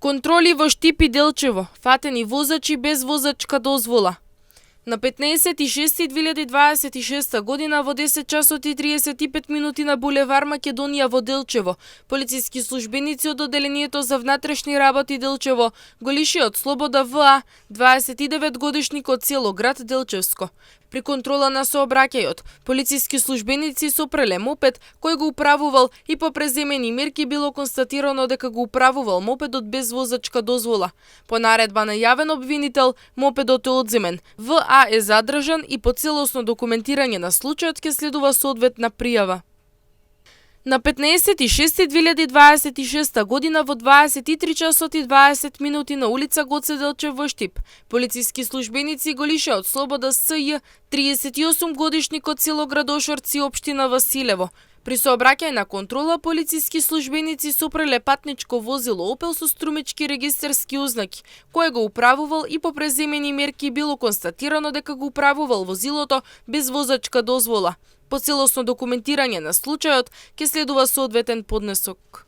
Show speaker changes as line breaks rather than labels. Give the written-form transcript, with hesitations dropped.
Контроли во Штип и Делчево, фатени возачи без возачка дозвола. На 15.6.2026 година во 10 часот и 35 минути на булевар Македонија во Делчево, полициски службеници од Одделението за внатрешни работи Делчево го лиши од слобода ВА, 29 годишник од село град Делчевско. При контрола на сообраќајот, полициски службеници сопреле мопед кој го управувал и по преземени мерки било констатирано дека го управувал мопедот без возачка дозвола. По наредба на јавен обвинител, мопедот е одземен. ВА е задржан и по целосно документирање на случајот ќе следува соодветна пријава. На 15.6.2026 година во 23 часот и 20 минути на улица Гоце Делчев во Штип, полициски службеници го лиша од слобода СЈ, 38 годишник од село Градошорци, општина Василево. При сообраќајна контрола, полициски службеници сопреле патничко возило Опел со струмечки регистарски ознаки, кој го управувал и по преземени мерки било констатирано дека го управувал возилото без возачка дозвола. По целосно документирање на случајот ќе следува соодветен поднесок.